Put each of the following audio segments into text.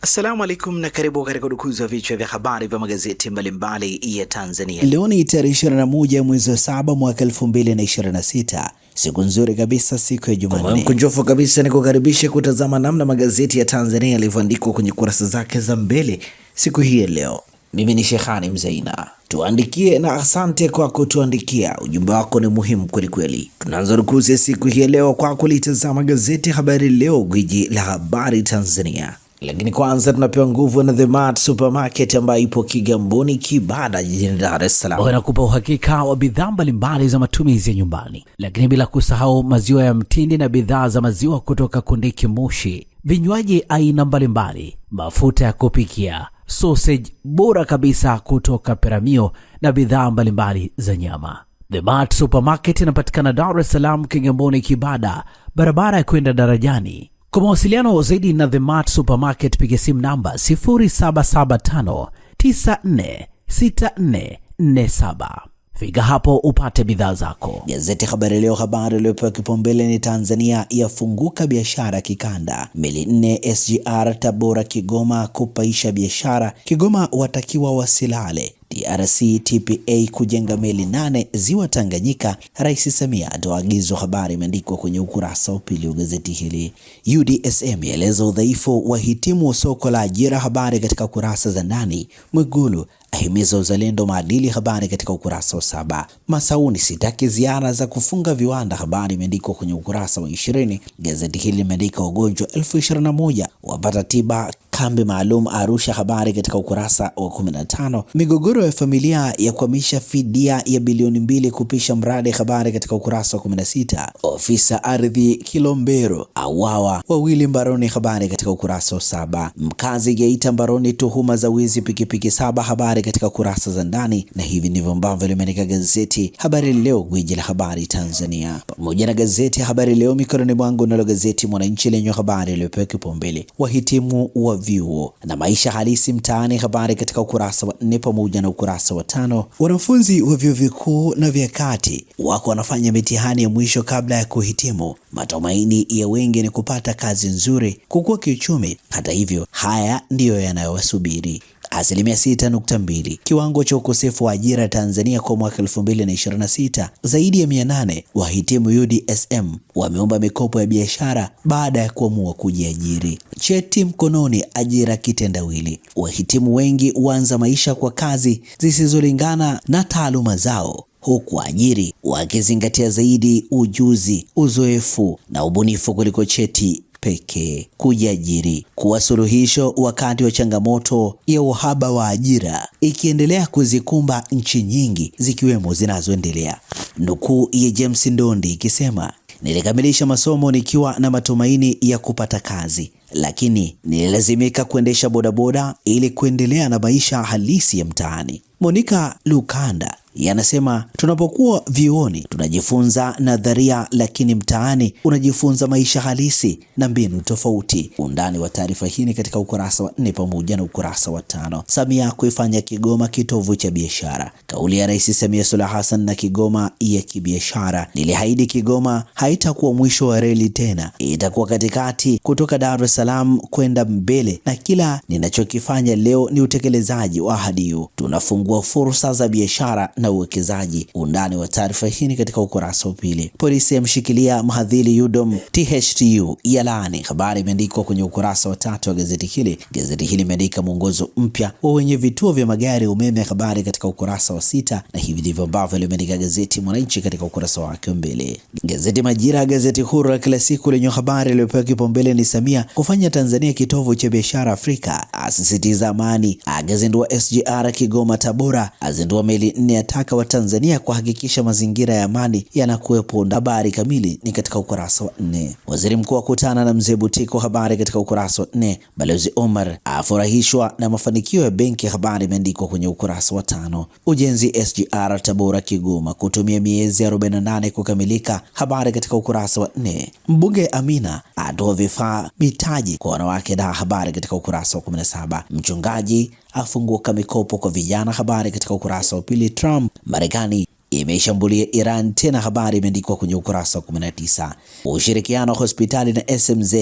Assalamu alaikum na karibu katika udukuzi wa vichwa vya habari vya magazeti mbalimbali ya Tanzania. Leo ni tarehe 21 mwezi wa 7 mwaka 2026. Siku nzuri kabisa, siku ya Jumanne. Mkunjofu kabisa ni kukaribisha kutazama namna magazeti ya Tanzania yalivyoandikwa kwenye kurasa zake za mbele siku hii ya leo. Mimi ni Sheikhani Mzaina. Tuandikie na asante kwa kutuandikia. Ujumbe wako ni muhimu kweli kweli. Tunaanza rukuzi siku hii ya leo kwa kulitazama gazeti Habari Leo, gwiji la habari Tanzania. Lakini kwanza tunapewa nguvu na The Mart Supermarket ambayo ipo Kigamboni Kibada jijini Dar es Salaam. Wanakupa uhakika wa bidhaa mbalimbali za matumizi ya nyumbani, lakini bila kusahau maziwa ya mtindi na bidhaa za maziwa kutoka Kondiki Moshi, vinywaji aina mbalimbali, mafuta ya kupikia, sausage bora kabisa kutoka Peramio na bidhaa mbalimbali za nyama. The Mart Supermarket inapatikana Dar es Salaam Kigamboni Kibada, barabara ya kwenda darajani. Kwa mawasiliano zaidi na The Mart Supermarket piga simu namba 0775946447. Fika hapo upate bidhaa zako. Gazeti Habari Leo, habari iliyopewa kipaumbele ni Tanzania yafunguka biashara kikanda. Meli 4 SGR Tabora Kigoma kupaisha biashara. Kigoma watakiwa wasilale. DRC TPA kujenga meli 8 ziwa Tanganyika. Rais Samia atoa agizo. Habari imeandikwa kwenye ukurasa wa pili wa gazeti hili. UDSM yaeleza udhaifu wa hitimu soko la ajira. Habari katika kurasa za ndani. Mwigulu ahimiza uzalendo maadili. Habari katika ukurasa wa 7. Masauni sitaki ziara za kufunga viwanda. Habari imeandikwa kwenye ukurasa wa 20. Gazeti hili limeandika wagonjwa 1021 wapata tiba kambi maalum Arusha. Habari katika ukurasa wa 15. Migogoro ya familia ya kuhamisha fidia ya bilioni 2 kupisha mradi. Habari katika ukurasa wa 16. Ofisa ardhi Kilombero auawa, wawili mbaroni. Habari katika ukurasa wa 7. Mkazi Geita mbaroni tuhuma za wizi pikipiki 7. Habari katika kurasa za ndani. Na hivi ndivyo ambavyo limeandika gazeti Habari Leo, gwiji la habari Tanzania. Pamoja na gazeti Habari Leo mikononi mwangu, nalo gazeti Mwananchi lenye habari iliyopewa kipaumbele wahitimu wa vyuo na maisha halisi mtaani. Habari katika ukurasa wa 4 pamoja na ukurasa wa 5. Wanafunzi wa vyuo vikuu na vya kati wako wanafanya mitihani ya mwisho kabla ya kuhitimu. Matumaini ya wengi ni kupata kazi nzuri, kukua kiuchumi. Hata hivyo, haya ndiyo yanayowasubiri. 6.2 kiwango cha ukosefu wa ajira Tanzania kwa mwaka 2026. Zaidi ya 800 wahitimu UDSM wameomba mikopo ya biashara baada ya kuamua kujiajiri. Cheti mkononi, ajira kitendawili. Wahitimu wengi huanza maisha kwa kazi zisizolingana na taaluma zao, huku ajiri wakizingatia zaidi ujuzi, uzoefu na ubunifu kuliko cheti pekee. Kujiajiri kuwa suluhisho wakati wa changamoto ya uhaba wa ajira ikiendelea kuzikumba nchi nyingi zikiwemo zinazoendelea. Nukuu ya James Ndondi ikisema, nilikamilisha masomo nikiwa na matumaini ya kupata kazi, lakini nililazimika kuendesha bodaboda ili kuendelea na maisha halisi ya mtaani. Monica Lukanda yanasema, tunapokuwa vioni tunajifunza nadharia, lakini mtaani unajifunza maisha halisi na mbinu tofauti. Undani wa taarifa hii ni katika ukurasa wa 4 pamoja na ukurasa wa 5. Samia kuifanya Kigoma kitovu cha biashara. Kauli ya Rais Samia Suluhu Hassan na Kigoma ya kibiashara. Niliahidi Kigoma haitakuwa mwisho wa reli tena, itakuwa katikati, kutoka Dar es Salaam kwenda mbele, na kila ninachokifanya leo ni utekelezaji wa ahadi hiyo. Tunafungua fursa za biashara na uwekezaji. Undani wa taarifa hii katika ukurasa wa 2. Polisi yamshikilia mhadhiri UDOM THTU yalaani. Habari imeandikwa kwenye ukurasa wa 3 wa gazeti hili. Gazeti hili imeandika mwongozo mpya wa wenye vituo vya magari umeme. Habari katika ukurasa wa 6. Na hivi ndivyo ambavyo limeandika gazeti Mwananchi katika ukurasa wake mbele. Gazeti Majira, gazeti huru la kila siku lenye habari iliyopewa kipaumbele ni Samia kufanya Tanzania kitovu cha biashara Afrika, asisitiza amani, agazindua SGR Kigoma Tabora, azindua meli 4, ataka wa Tanzania kuhakikisha mazingira ya amani yanakuwepo. Habari kamili ni katika ukurasa wa 4. Waziri mkuu akutana na mzee Butiko. Habari katika ukurasa wa 4. Balozi Omar afurahishwa na mafanikio ya benki. Habari imeandikwa kwenye ukurasa wa 5. Ujenzi SGR Tabora Kigoma kutumia miezi 48 kukamilika. Habari katika ukurasa wa 4. Mbunge Amina atoa vifaa mitaji kwa wanawake na habari katika ukurasa wa 17. Mchungaji afunguka mikopo kwa vijana. Habari katika ukurasa wa 2. Trump, Marekani imeshambulia Iran tena. Habari imeandikwa kwenye ukurasa wa 19. Ushirikiano wa hospitali na SMZ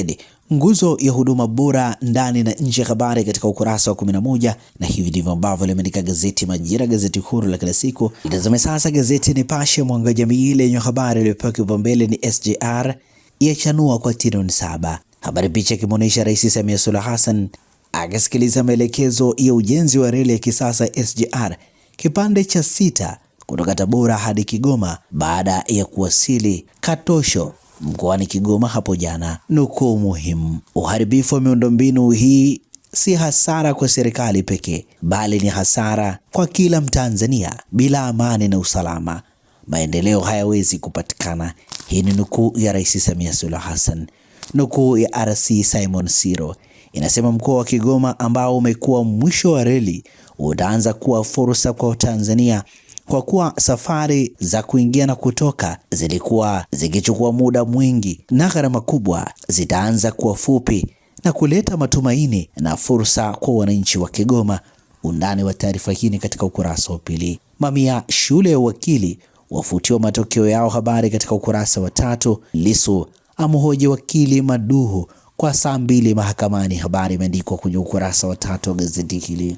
nguzo ya huduma bora ndani na nje ya habari katika ukurasa wa 11, na hivi ndivyo ambavyo limeandika gazeti Majira, gazeti huru la kila siku. Itazame sasa gazeti Nipashe mwanga wa jamii lenye habari iliyopewa kipaumbele ni SGR yachanua kwa trilioni 7. Habari picha ikimwonyesha Rais Samia Suluhu Hassan akisikiliza maelekezo ya ujenzi wa reli ya kisasa SGR kipande cha 6 kutoka Tabora hadi Kigoma baada ya kuwasili Katosho mkoani Kigoma hapo jana. Nukuu muhimu: uharibifu wa miundombinu hii si hasara kwa serikali pekee, bali ni hasara kwa kila Mtanzania. Bila amani na usalama, maendeleo hayawezi kupatikana. Hii ni nukuu ya Rais Samia Suluhu Hassan. Nukuu ya RC Simon Siro inasema mkoa wa Kigoma ambao umekuwa mwisho wa reli utaanza kuwa fursa kwa Tanzania, kwa kuwa safari za kuingia na kutoka zilikuwa zikichukua muda mwingi na gharama kubwa zitaanza kuwa fupi na kuleta matumaini na fursa kwa wananchi wa Kigoma. Undani wa taarifa hii katika ukurasa wa pili. Mamia shule ya uwakili wafutiwa matokeo yao, habari katika ukurasa wa 3. Lissu amhoji wakili Maduhu kwa saa 2 mahakamani, habari imeandikwa kwenye ukurasa wa 3 wa gazeti hili.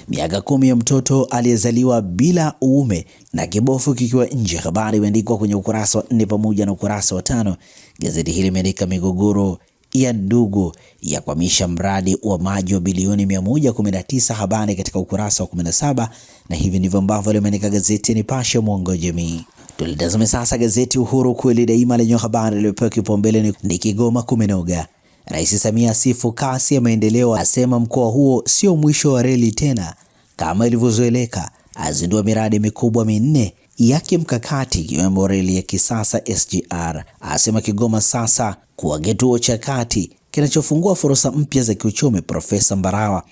Miaka 10 ya mtoto aliyezaliwa bila uume na kibofu kikiwa nje, habari imeandikwa kwenye ukurasa wa 4 pamoja na ukurasa wa 5. Gazeti hili imeandika migogoro ya ndugu ya kwamisha mradi wa maji wa bilioni 119, habari katika ukurasa wa 17, na hivi ndivyo ambavyo limeandika gazeti Nipashe mwanga wa jamii. Tulitazame sasa gazeti Uhuru kweli daima lenye habari iliyopewa kipaumbele ni Kigoma kumenoga. Rais Samia asifu kasi ya maendeleo, asema mkoa huo sio mwisho wa reli tena kama ilivyozoeleka, azindua miradi mikubwa 4 ya kimkakati ikiwemo reli ya kisasa SGR, asema Kigoma sasa kuwa kituo cha kati kinachofungua fursa mpya za kiuchumi. Profesa Mbarawa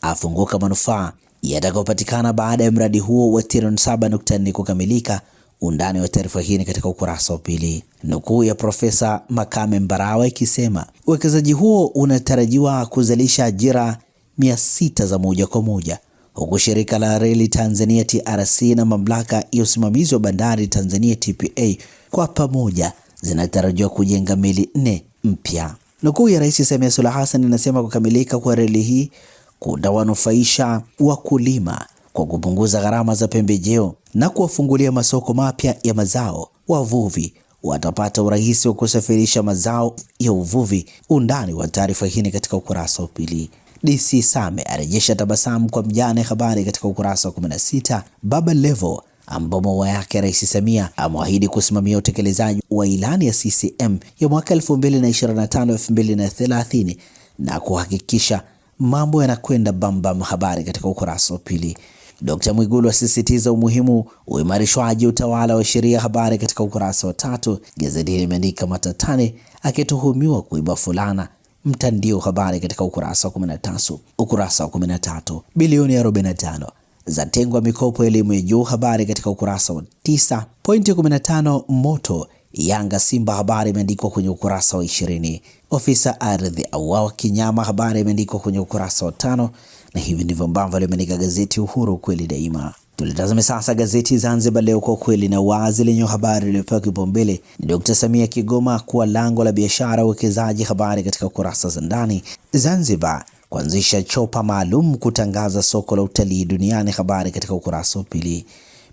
afunguka manufaa yatakayopatikana baada ya mradi huo wa trilioni 7.4 kukamilika. Undani wa taarifa hii katika ukurasa wa pili. Nukuu ya Profesa Makame Mbarawa ikisema uwekezaji huo unatarajiwa kuzalisha ajira 600 za moja kwa moja, huku shirika la reli Tanzania TRC na mamlaka ya usimamizi wa bandari Tanzania TPA kwa pamoja zinatarajiwa kujenga meli 4 mpya. Nukuu ya Rais Samia Suluhu Hassan inasema kukamilika kwa reli hii kutawanufaisha wakulima kwa kupunguza gharama za pembejeo na kuwafungulia masoko mapya ya mazao. Wavuvi watapata urahisi wa kusafirisha mazao ya uvuvi. Undani wa taarifa hii katika ukurasa wa pili. DC Same arejesha tabasamu kwa mjane, habari katika ukurasa wa 16. Baba Levo ambamo yake Rais Samia ameahidi kusimamia utekelezaji wa ilani ya CCM ya mwaka 2025-2030 na kuhakikisha mambo yanakwenda bambam, habari katika ukurasa wa pili. Dr. Mwigulu asisitiza umuhimu uimarishwaji utawala wa sheria, habari katika ukurasa wa 3. Gazeti hili limeandika matatane akituhumiwa kuiba fulana mtandio, habari katika ukurasa wa 13. Ukurasa wa 13, bilioni 45 zatengwa mikopo elimu ya juu, habari katika ukurasa wa 9. Pointi 15 moto Yanga Simba, habari imeandikwa kwenye ukurasa wa 20. Ofisa ardhi auawa kinyama, habari imeandikwa kwenye ukurasa wa 5. Na hivi ndivyo ambavyo limeandika gazeti Uhuru kweli daima. Tulitazame sasa gazeti Zanzibar Leo kwa kweli na wazi lenye habari iliyopewa kipaumbele ni Dr. Samia Kigoma kuwa lango la biashara uwekezaji, habari katika kurasa za ndani. Zanzibar kuanzisha chopa maalum kutangaza soko la utalii duniani, habari katika ukurasa wa pili.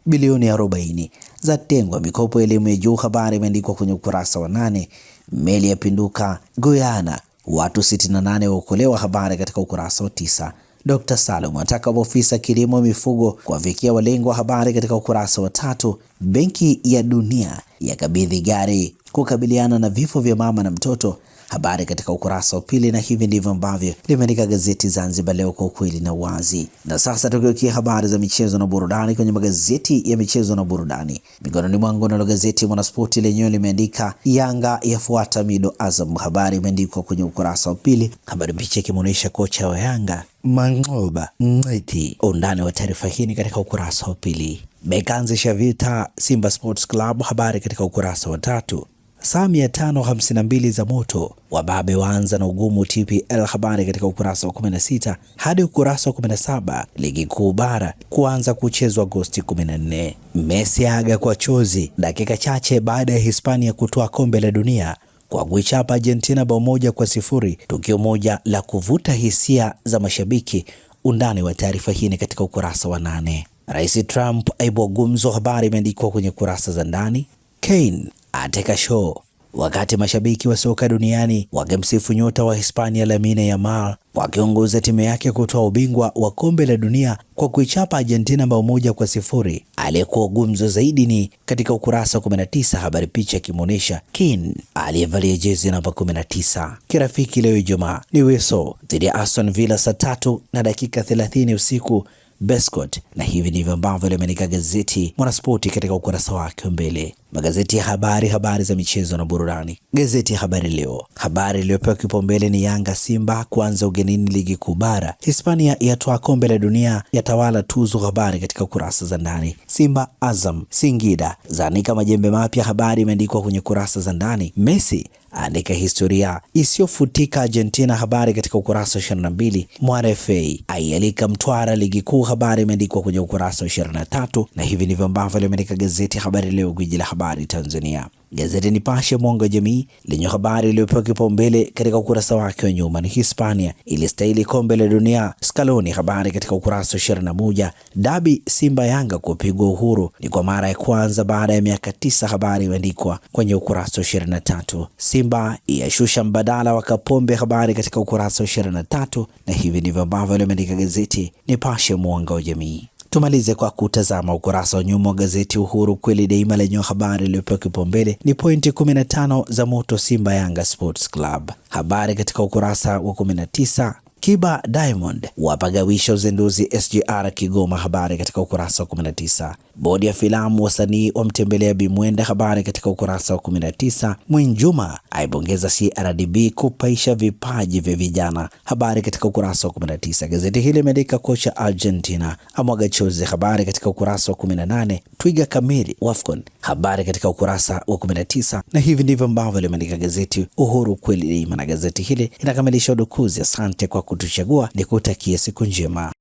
Bilioni 40 zatengwa mikopo elimu ya juu, habari imeandikwa kwenye ukurasa wa 8. Meli ya pinduka Guyana, watu 68 waokolewa, habari katika ukurasa wa 9. Dr. Salum ataka ofisa kilimo mifugo kuwafikia walengwa, habari katika ukurasa wa 3. Benki ya Dunia yakabidhi gari kukabiliana na vifo vya mama na mtoto, habari katika ukurasa wa pili. Na hivi ndivyo ambavyo limeandika gazeti Zanzibar Leo kwa ukweli na uwazi. Na sasa tukiukia habari za michezo na burudani kwenye magazeti ya michezo na burudani. Mikononi mwangu na gazeti Mwanaspoti lenyewe limeandika Yanga yafuata Mido Azam, habari imeandikwa kwenye ukurasa wa pili. Habari picha ikimuonyesha kocha wa Yanga Mangoba Mwaiti. Undani wa taarifa hii katika ukurasa wa pili. Beka anzisha vita Simba Sports Club, habari katika ukurasa wa 3. Saa 552 za moto, wababe waanza na ugumu TPL, habari katika ukurasa wa 16 hadi ukurasa wa 17. Ligi kuu bara kuanza kuchezwa Agosti 14. Messi aga kwa chozi dakika chache baada ya Hispania kutoa kombe la dunia kwa kuichapa Argentina bao 1-0, tukio moja la kuvuta hisia za mashabiki. Undani wa taarifa hii ni katika ukurasa wa 8. Rais Trump aibua gumzo, habari imeandikwa kwenye kurasa za ndani. Kane ateka show, wakati mashabiki wa soka duniani wakimsifu nyota wa Hispania Lamine Yamal wakiongoza timu yake kutoa ubingwa wa kombe la dunia kwa kuichapa Argentina bao 1-0. Aliyekuwa gumzo zaidi ni katika ukurasa wa 19, habari picha ikimwonyesha Kane aliyevalia jezi namba 19. Kirafiki leo Ijumaa ni Weso dhidi ya Aston Villa saa 3:30 usiku Bescott, na hivi ndivyo ambavyo limeandika gazeti Mwanaspoti katika ukurasa wake mbele. Magazeti ya habari za michezo na burudani. Gazeti ya Habari Leo, habari iliyopewa kipaumbele ni Yanga Simba kuanza ugenini ligi kuu bara. Hispania yatoa kombe la dunia, yatawala tuzo, habari katika kurasa za ndani. Simba Azam Singida zaanika majembe mapya, habari imeandikwa kwenye kurasa za ndani. Messi andika historia isiyofutika Argentina, habari katika ukurasa wa 22. Mwana FA aialika Mtwara ligi kuu, habari imeandikwa kwenye ukurasa wa 23, na hivi ndivyo ambavyo limeandika gazeti Habari Leo, gwiji la habari Tanzania. Gazeti Nipashe mwanga wa jamii lenye habari iliyopewa kipaumbele katika ukurasa wake wa nyuma ni Hispania ilistahili kombe la dunia, Scaloni, habari katika ukurasa wa 21. Dabi Simba Yanga kupigwa uhuru ni kwa mara ya kwanza baada ya miaka 9, habari imeandikwa kwenye ukurasa wa 23. Simba yashusha mbadala wa Kapombe, habari katika ukurasa wa 23, na hivi ndivyo ambavyo limeandika gazeti Nipashe mwanga wa jamii. Tumalize kwa kutazama ukurasa wa nyuma wa gazeti Uhuru kweli daima lenye habari iliyopewa kipaumbele ni pointi 15 za moto Simba Yanga Sports Club, habari katika ukurasa wa 19. Kiba Diamond wapagawisha uzinduzi SGR Kigoma, habari katika ukurasa wa 19. Bodi ya filamu wasanii wamtembelea Bimwenda, habari katika ukurasa wa 19. Mwinjuma aibongeza CRDB kupaisha vipaji vya vijana, habari katika ukurasa wa 19. Gazeti hili limeandika kocha Argentina amwaga chozi, habari katika ukurasa wa 18. Twiga kamili Wafcon, habari katika ukurasa wa 19, na hivi ndivyo ambavyo limeandika gazeti Uhuru kweli daima, na gazeti hili inakamilisha udukuzi. Asante kwa kutuchagua, nikutakie siku njema.